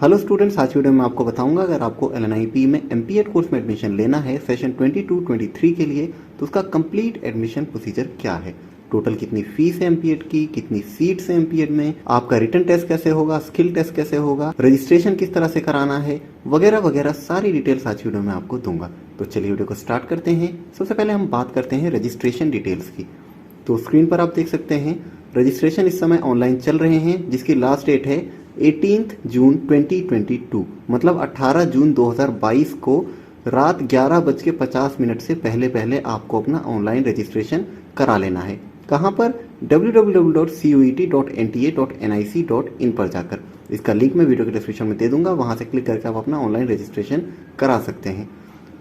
Hello students, आज video में आपको बताऊंगा अगर आपको एलएनआईपी में एमपीएड कोर्स में एडमिशन लेना है सेशन 22-23 के लिए तो उसका कंप्लीट एडमिशन प्रोसीजर क्या है, टोटल कितनी फीस है एमपीएड की, कितनी सीट्स है एमपीएड में, आपका रिटन टेस्ट कैसे होगा, स्किल टेस्ट कैसे होगा, रजिस्ट्रेशन किस तरह से कराना है वगैरह वगैरह सारी डिटेल्स आज वीडियो में आपको दूंगा। तो चलिए वीडियो को स्टार्ट करते हैं। सबसे पहले हम बात करते हैं रजिस्ट्रेशन डिटेल्स की। तो स्क्रीन पर आप देख सकते हैं रजिस्ट्रेशन इस समय ऑनलाइन चल रहे हैं जिसकी लास्ट डेट है 18 जून 2022, मतलब 18 जून 2022 को रात 11:50 से पहले आपको अपना ऑनलाइन रजिस्ट्रेशन करा लेना है। कहाँ पर? www.cet.nta.nic.in पर जाकर। इसका लिंक मैं वीडियो के डिस्क्रिप्शन में दे दूंगा, वहां से क्लिक करके आप अपना ऑनलाइन रजिस्ट्रेशन करा सकते हैं।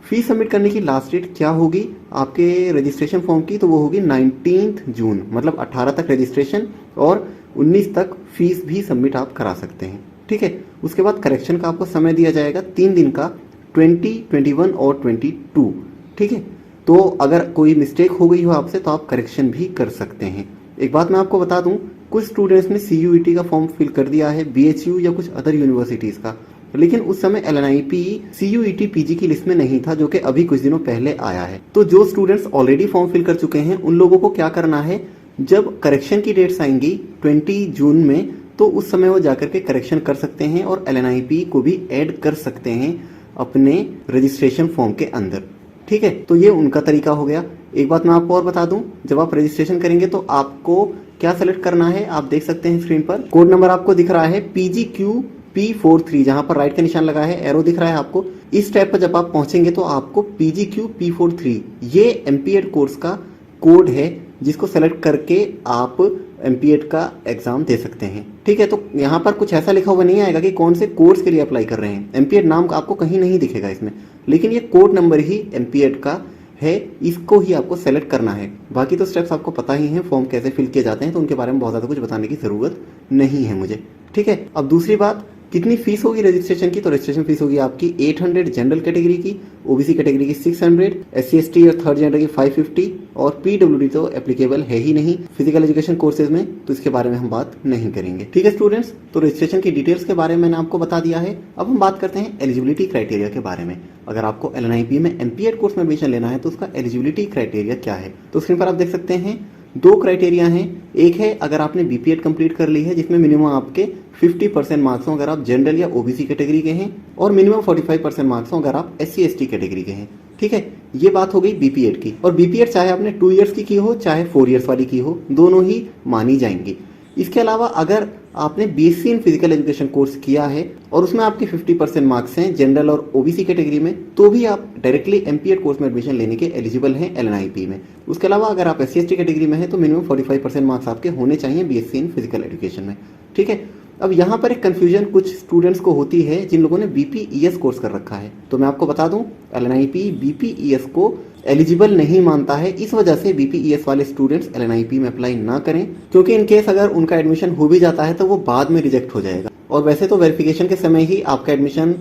फीस सबमिट करने की लास्ट डेट क्या होगी आपके रजिस्ट्रेशन फॉर्म की? तो वो होगी 19 जून, मतलब 18 तक रजिस्ट्रेशन और 19 तक फीस भी सबमिट आप करा सकते हैं। ठीक है, उसके बाद करेक्शन का आपको समय दिया जाएगा 3 दिन का, 20, 21 और 22। ठीक है, तो अगर कोई मिस्टेक हो गई हो आपसे तो आप करेक्शन भी कर सकते हैं। एक बात मैं आपको बता दूं, कुछ स्टूडेंट्स ने CUET का फॉर्म फिल कर दिया है, BHU या कुछ अदर यूनिवर्सिटीज का, लेकिन उस समय LNIP CUET PG की लिस्ट में नहीं था, जो कि अभी कुछ दिनों पहले आया है। तो जो स्टूडेंट्स ऑलरेडी फॉर्म फिल कर चुके हैं उन लोगों को क्या करना है, जब करेक्शन की डेट्स आएंगी 20 जून में, तो उस समय वो जाकर के करेक्शन कर सकते हैं और LNIP को भी ऐड कर सकते हैं अपने रजिस्ट्रेशन फॉर्म के अंदर। ठीक है, तो ये उनका तरीका हो गया। एक बात मैं आपको और बता दूं, जब आप रजिस्ट्रेशन करेंगे तो आपको क्या सेलेक्ट करना है, आप देख सकते हैं स्क्रीन पर कोड नंबर आपको दिख रहा है PGQP43, जहां पर राइट का निशान लगा है, एरो दिख रहा है आपको। इस टैब पर जब आप पहुंचेंगे तो आपको PGQP43 ये एमपीएड कोर्स का कोड है जिसको सेलेक्ट करके आप एमपीएड का एग्जाम दे सकते हैं। ठीक है, तो यहाँ पर कुछ ऐसा लिखा हुआ नहीं आएगा कि कौन से कोर्स के लिए अप्लाई कर रहे हैं, एमपीएड नाम आपको कहीं नहीं दिखेगा इसमें, लेकिन ये कोड नंबर ही एमपीएड का है, इसको ही आपको सेलेक्ट करना है। बाकी तो स्टेप्स आपको पता ही हैं, फॉर्म कैसे फिल किए जाते हैं, तो उनके बारे में बहुत ज़्यादा कुछ बताने की ज़रूरत नहीं है मुझे। ठीक है, अब दूसरी बात, कितनी फीस होगी रजिस्ट्रेशन की? तो रजिस्ट्रेशन फीस होगी आपकी 800 जनरल कैटेगरी की, ओबीसी कैटेगरी की 600, SC/ST और थर्ड जेंडर की 550 और PWD तो एप्लीकेबल है ही नहीं फिजिकल एजुकेशन कोर्सेज में, तो इसके बारे में हम बात नहीं करेंगे। ठीक है स्टूडेंट्स, तो रजिस्ट्रेशन की डिटेल्स के बारे में मैंने आपको बता दिया है। अब हम बात करते हैं एलिजिबिलिटी क्राइटेरिया के बारे में। अगर आपको LNIP में एमपीएड कोर्स में एडमिशन लेना है तो उसका एलिजिबिलिटी क्राइटेरिया क्या है? तो स्क्रीन पर आप देख सकते हैं 2 क्राइटेरिया हैं। एक है अगर आपने बीपीएड कंप्लीट कर ली है जिसमें मिनिमम आपके 50% मार्क्स हो अगर आप जनरल या ओबीसी कैटेगरी के हैं, और मिनिमम 45% मार्क्स हो अगर आप SC/ST कैटेगरी के हैं। ठीक है, ये बात हो गई बीपीएड की। और बीपीएड चाहे आपने 2 इयर्स की हो चाहे 4 इयर्स वाली की हो, दोनों ही मानी जाएंगी। इसके अलावा अगर आपने BSc in physical education course किया है और उसमें आपके 50% मार्क्स हैं जनरल और ओबीसी कैटेगरी में, तो भी आप डायरेक्टली एमपीएड कोर्स में एडमिशन लेने के एलिजिबल हैं LNIP में। उसके अलावा अगर आप SC/ST कैटेगरी में हैं तो मिनिमम 45% मार्क्स आपके होने चाहिए BSc इन फिजिकल एजुकेशन में। ठीक है, अब यहाँ पर एक कंफ्यूजन कुछ स्टूडेंट्स को होती है जिन लोगों ने BPES कोर्स कर रखा है। तो मैं आपको बता दूं, LNIP BPES को एलिजिबल नहीं मानता है, इस वजह से BPES वाले स्टूडेंट्स LNIP में अप्लाई ना करें, क्योंकि इन केस अगर उनका एडमिशन हो भी जाता है तो वो बाद में रिजेक्ट हो जाएगा। और वैसे तो वेरिफिकेशन के समय ही आपका एडमिशन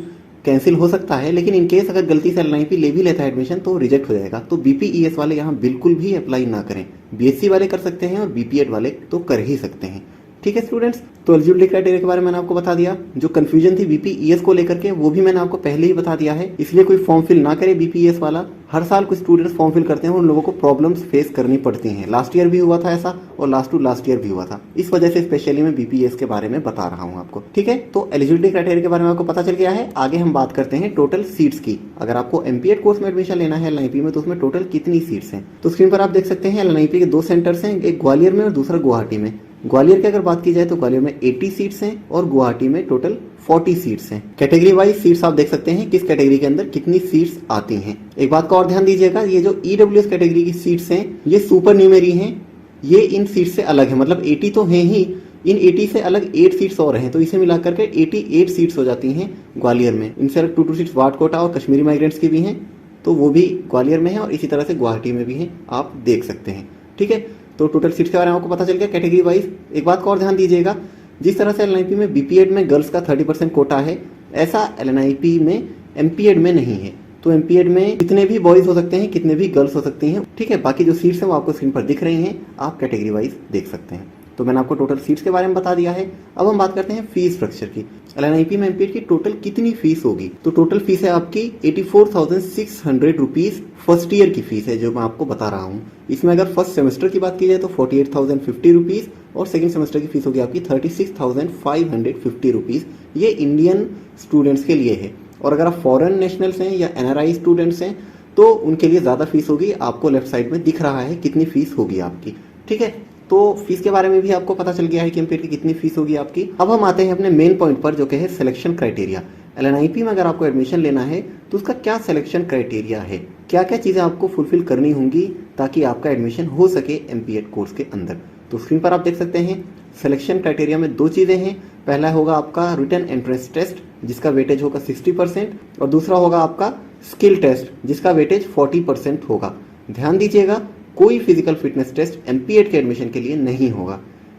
कैंसिल हो सकता है, लेकिन इन केस अगर गलती से LNIP ले भी लेता है एडमिशन तो रिजेक्ट हो जाएगा। तो BPES वाले यहाँ बिल्कुल भी अप्लाई ना करें। BSc वाले कर सकते हैं और BPED वाले तो कर ही सकते हैं। ठीक है स्टूडेंट्स, तो एलिजिबिलिटी क्राइटेरिया के बारे में मैंने आपको बता दिया। जो कंफ्यूजन थी BPES को लेकर के वो भी मैंने आपको पहले ही बता दिया है, इसलिए कोई फॉर्म फिल ना करे BPES वाला। हर साल कुछ स्टूडेंट्स फॉर्म फिल करते हैं, उन लोगों को प्रॉब्लम्स फेस करनी पड़ती हैं। लास्ट ईयर भी हुआ था ऐसा और लास्ट ईयर भी हुआ था, इस वजह से स्पेशली मैं BPES के बारे में बता रहा हूँ आपको। ठीक है, तो एलिजिबिलिटी क्राइटेरिया के बारे में आपको पता चल गया है। आगे हम बात करते हैं टोटल सीट्स की। अगर आपको एमपीएड कोर्स में एडमिशन लेना है LNIP में तो उसमें टोटल कितनी सीट्स हैं? तो स्क्रीन पर आप देख सकते हैं LNIP के 2 सेंटर्स हैं, एक ग्वालियर में और दूसरा गुवाहाटी में। ग्वालियर की अगर बात की जाए तो ग्वालियर में 80 सीट्स हैं और गुवाहाटी में टोटल 40 सीट्स हैं। कैटेगरी वाइज सीट्स आप देख सकते हैं किस कैटेगरी के अंदर कितनी सीट्स आती हैं। एक बात का और ध्यान दीजिएगा, ये जो EWS कैटेगरी की सीट्स हैं ये सुपर न्यूमेरी हैं, ये इन सीट्स से अलग है, मतलब 80 तो हैं ही, इन 80 से अलग 8 सीट्स और हैं, तो इसे मिलाकर के 88 सीट्स हो जाती हैं ग्वालियर में। इनसे अलग 2 सीट्स वार्ड कोटा और कश्मीरी माइग्रेंट्स की भी हैं, तो वो भी ग्वालियर में है और इसी तरह से गुवाहाटी में भी है, आप देख सकते हैं। ठीक है, तो टोटल सीट्स के बारे में आपको पता चल गया कैटेगरी वाइज। एक बात का और ध्यान दीजिएगा, जिस तरह से LNIP में BPED में गर्ल्स का 30% कोटा है, ऐसा LNIP में MPED में नहीं है। तो MPED में कितने भी बॉयज हो सकते हैं, कितने भी गर्ल्स हो सकती हैं। ठीक है, बाकी जो सीट्स हैं वो आपको स्क्रीन पर दिख रही हैं, आप कैटेगरी वाइज देख सकते हैं। तो मैंने आपको टोटल सीट्स के बारे में बता दिया है। अब हम बात करते हैं फीस स्ट्रक्चर की। LNIP में एमपीएड की टोटल कितनी फीस होगी? तो टोटल फीस है आपकी 84,600 रुपीज फर्स्ट ईयर की फीस है जो मैं आपको बता रहा हूँ। इसमें अगर फर्स्ट सेमेस्टर की बात की जाए तो 48,050 रुपीज और सेकंड सेमेस्टर की फीस होगी आपकी 36,550 रुपीज। ये इंडियन स्टूडेंट्स के लिए है। और अगर आप फॉरेन नेशनल्स हैं या NRI स्टूडेंट्स हैं तो उनके लिए ज़्यादा फीस होगी। आपको लेफ्ट साइड में दिख रहा है कितनी फीस होगी आपकी, ठीक है। तो फीस के बारे में भी आपको पता चल गया है कि एमपीएड की कितनी फीस होगी आपकी। अब हम आते हैं अपने मेन पॉइंट पर जो कि है सिलेक्शन क्राइटेरिया। LNIP में अगर आपको एडमिशन लेना है तो उसका क्या सिलेक्शन क्राइटेरिया है, क्या क्या चीज़ें आपको फुलफिल करनी होंगी ताकि आपका एडमिशन हो सके एमपीएड कोर्स के अंदर। तो स्क्रीन पर आप देख सकते हैं सिलेक्शन क्राइटेरिया में दो चीज़ें हैं। पहला होगा आपका रिटन एंट्रेंस टेस्ट जिसका वेटेज होगा 60% और दूसरा होगा आपका स्किल टेस्ट जिसका वेटेज 40% होगा। ध्यान दीजिएगा, कोई फिजिकल फिटनेस टेस्ट एमपीएड के एडमिशन के लिए नहीं होगा।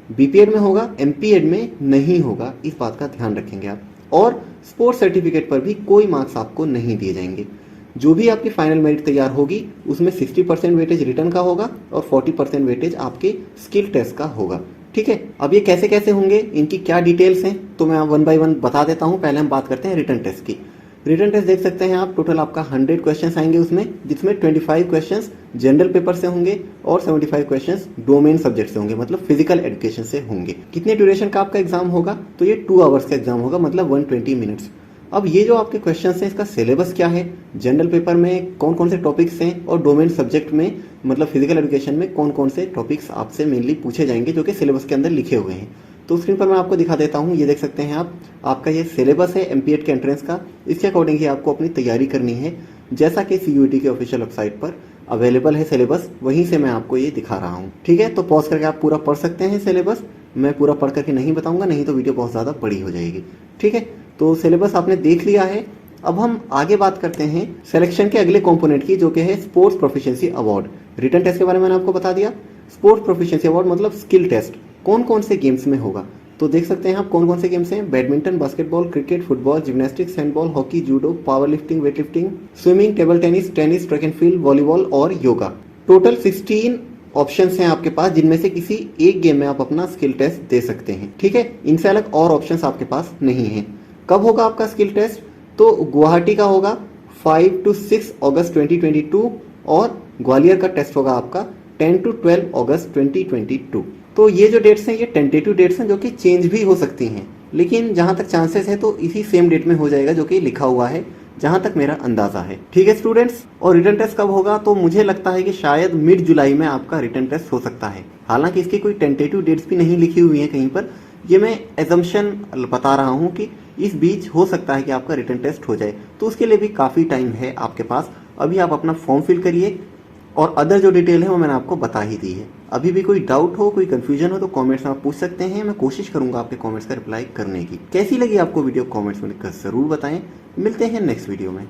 बीपीएड में होगा, एमपीएड में नहीं होगा, इस बात का ध्यान रखेंगे आप। और स्पोर्ट्स सर्टिफिकेट पर भी कोई मार्क्स आपको नहीं दिए जाएंगे। जो भी आपकी फाइनल मेरिट तैयार होगी उसमें 60% वेटेज रिटन का होगा और 40% वेटेज आपके स्किल टेस्ट का होगा, ठीक है। अब ये कैसे कैसे होंगे, इनकी क्या डिटेल्स हैं, तो मैं वन बाय वन बता देता हूँ। पहले हम बात करते हैं रिटन टेस्ट की। रिटन टेस्ट देख सकते हैं आप, टोटल आपका 100 क्वेश्चंस आएंगे उसमें, जिसमें 25 क्वेश्चंस जनरल पेपर से होंगे और 75 क्वेश्चंस डोमेन सब्जेक्ट से होंगे, मतलब फिजिकल एजुकेशन से होंगे। कितने ड्यूरेशन का आपका एग्जाम होगा, तो ये 2 आवर्स का एग्जाम होगा, मतलब 120 मिनट्स। अब ये जो आपके क्वेश्चंस हैं इसका सिलेबस क्या है, जनरल पेपर में कौन कौन से टॉपिक्स हैं और डोमेन सब्जेक्ट में मतलब फिजिकल एजुकेशन में कौन कौन से टॉपिक्स आपसे मेनली पूछे जाएंगे जो कि सिलेबस के अंदर लिखे हुए हैं। तो स्क्रीन पर मैं आपको दिखा देता हूँ, ये देख सकते हैं आप, आपका ये सिलेबस है एमपीएड के एंट्रेंस का। इसके अकॉर्डिंग ही आपको अपनी तैयारी करनी है, जैसा कि CUET के ऑफिशियल वेबसाइट पर अवेलेबल है सिलेबस, वहीं से मैं आपको ये दिखा रहा हूँ, ठीक है। तो पॉज करके आप पूरा पढ़ सकते हैं सिलेबस। मैं पूरा पढ़ करके नहीं बताऊंगा, नहीं तो वीडियो बहुत ज़्यादा बड़ी हो जाएगी, ठीक है। तो सिलेबस आपने देख लिया है। अब हम आगे बात करते हैं सिलेक्शन के अगले कंपोनेंट की, जो कि है sports proficiency award. Written test के बारे में मैंने आपको बता दिया। स्पोर्ट्स प्रोफिशिएंसी अवार्ड मतलब स्किल टेस्ट कौन कौन से गेम्स में होगा, तो देख सकते हैं आप कौन कौन से गेम्स हैं। Badminton, basketball, cricket, football, gymnastics, handball, hockey, judo, power lifting, weight lifting, swimming, table tennis, tennis, track and field, volleyball और योगा। टोटल 16 ऑप्शंस हैं आपके पास, जिनमें से किसी एक गेम में आप अपना स्किल टेस्ट दे सकते हैं, ठीक है। इनसे अलग और ऑप्शंस आपके पास नहीं है। कब होगा आपका स्किल टेस्ट, तो गुवाहाटी का होगा 5 to 6 अगस्त 2022 और ग्वालियर का टेस्ट होगा आपका 10 to 12 अगस्त 2022। तो ये जो डेट्स हैं ये टेंटेटिव डेट्स हैं जो कि चेंज भी हो सकती हैं, लेकिन जहां तक चांसेस है तो इसी सेम डेट में हो जाएगा जो कि लिखा हुआ है, जहां तक मेरा अंदाजा है, ठीक है स्टूडेंट्स। और रिटन टेस्ट कब होगा, तो मुझे लगता है कि शायद मिड जुलाई में आपका रिटन टेस्ट हो सकता है। हालांकि इसकी कोई टेंटेटिव डेट्स भी नहीं लिखी हुई है कहीं पर, ये मैं एजम्पशन बता रहा हूँ कि इस बीच हो सकता है कि आपका रिटन टेस्ट हो जाए, तो उसके लिए भी काफ़ी टाइम है आपके पास। अभी आप अपना फॉर्म फिल करिए और अदर जो डिटेल है वो मैंने आपको बता ही दी है। अभी भी कोई डाउट हो, कोई कंफ्यूजन हो तो कमेंट्स में आप पूछ सकते हैं, मैं कोशिश करूंगा आपके कमेंट्स का रिप्लाई करने की। कैसी लगी आपको वीडियो, कमेंट्स में लिखकर जरूर बताएं। मिलते हैं नेक्स्ट वीडियो में।